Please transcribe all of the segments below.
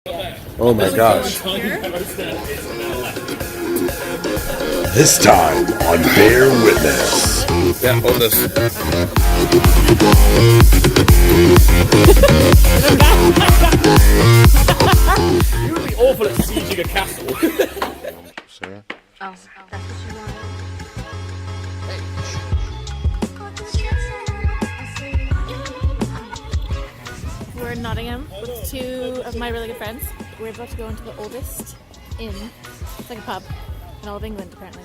Oh my gosh. This time on Bear Witness. Yeah, hold this. You would be awful at sieging a castle. Sarah? Oh, that's what you want. We're in Nottingham with two of my really good friends. We're about to go into the oldest inn. It's like a pub in all of England, apparently.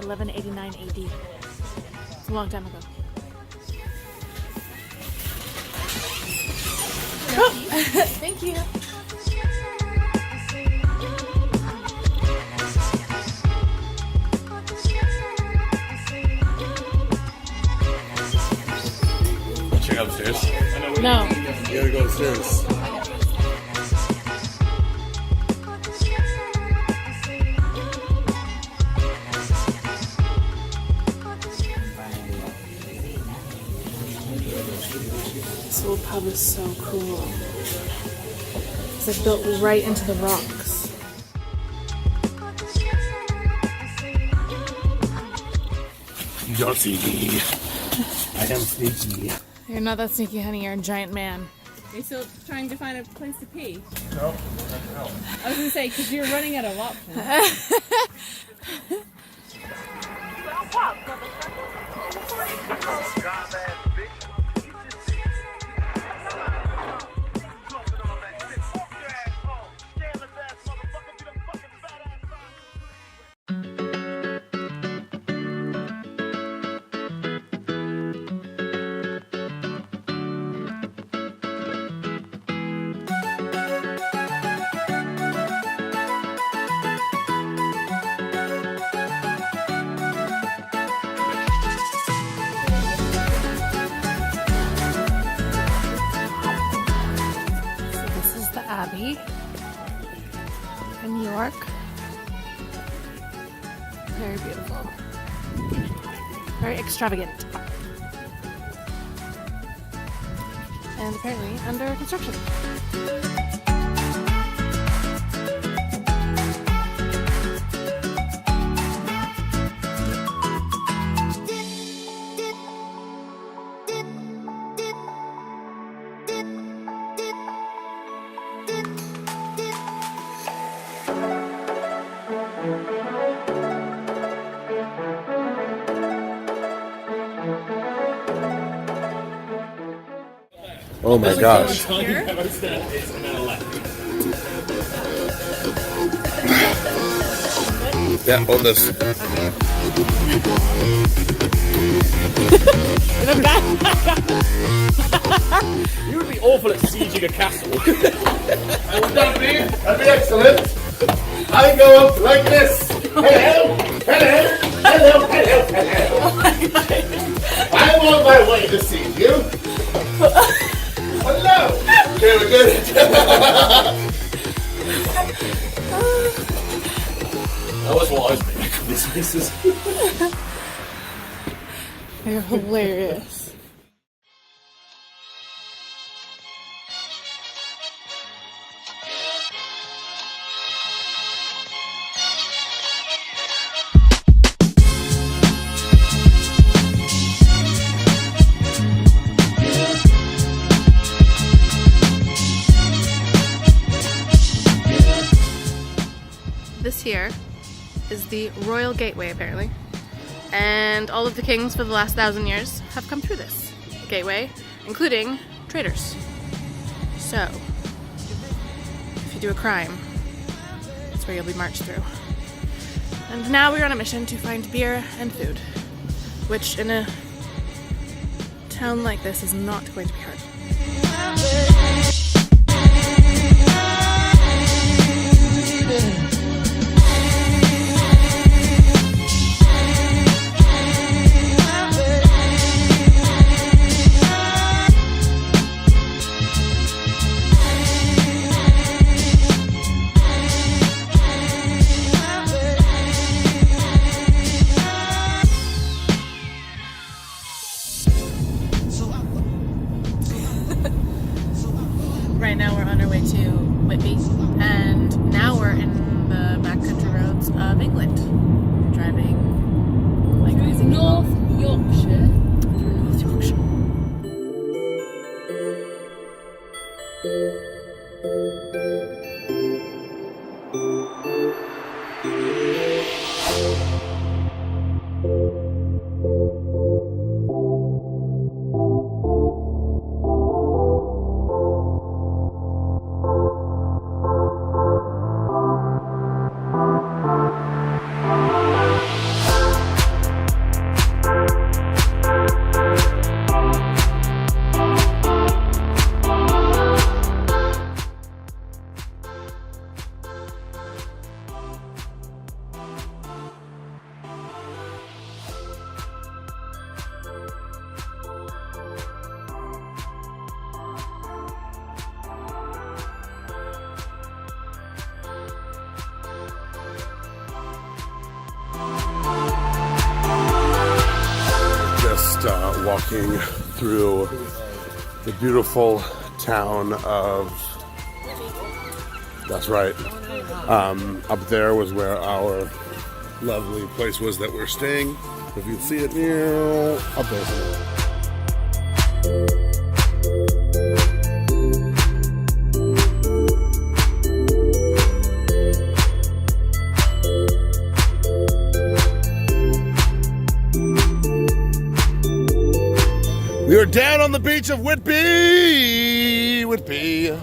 1189 AD. It's a long time ago. Oh, thank you. Check out upstairs. No. You gotta go upstairs. This old pub is so cool. It's like built right into the rocks. You're sneaky. I am sneaky. You're not that sneaky, honey. You're a giant man. Are you still trying to find a place to pee? No. I was gonna say, because you're running out of options. Abbey in York. Very beautiful. Very extravagant. And apparently under construction. Oh my gosh. Yeah, hold this. You would be awful at sieging a castle. That'd be excellent. I go up like this. Hello, hello, hello, hello, hello. I'm on my way to see you. Hello. Very good. That was what I was making these pieces. They're hilarious. This here is the Royal Gateway, apparently, and all of the kings for the last 1,000 years have come through this gateway, including traders. So, if you do a crime, that's where you'll be marched through. And now we're on a mission to find beer and food, which in a town like this is not going to be hard. way to Whitby, and now we're in the backcountry roads of England, driving like crazy North Yorkshire. through North Yorkshire. Walking through the beautiful town of, that's right, up there was where our lovely place was that we're staying. If you can see it near up there somewhere. We are down on the beach of Whitby. Whitby.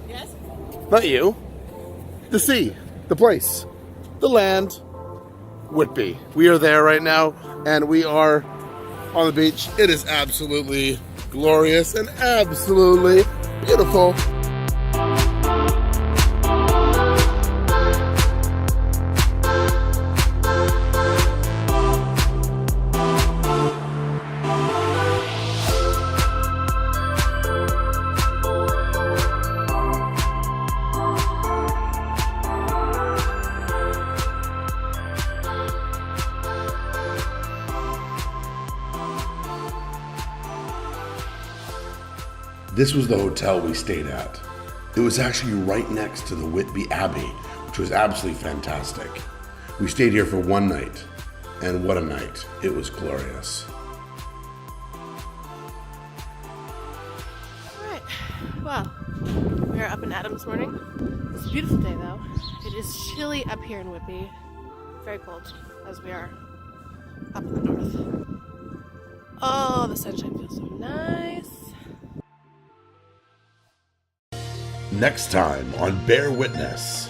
Yes? Not you. The sea. The place. The land. Whitby. We are there right now, and we are on the beach. It is absolutely glorious and absolutely beautiful. This was the hotel we stayed at. It was actually right next to the Whitby Abbey, which was absolutely fantastic. We stayed here for one night, and what a night. It was glorious. Alright, well, we are up and at 'em this morning. It's a beautiful day though. It is chilly up here in Whitby. Very cold, as we are up in the north. Oh, the sunshine feels so nice. Next time on Bear Witness.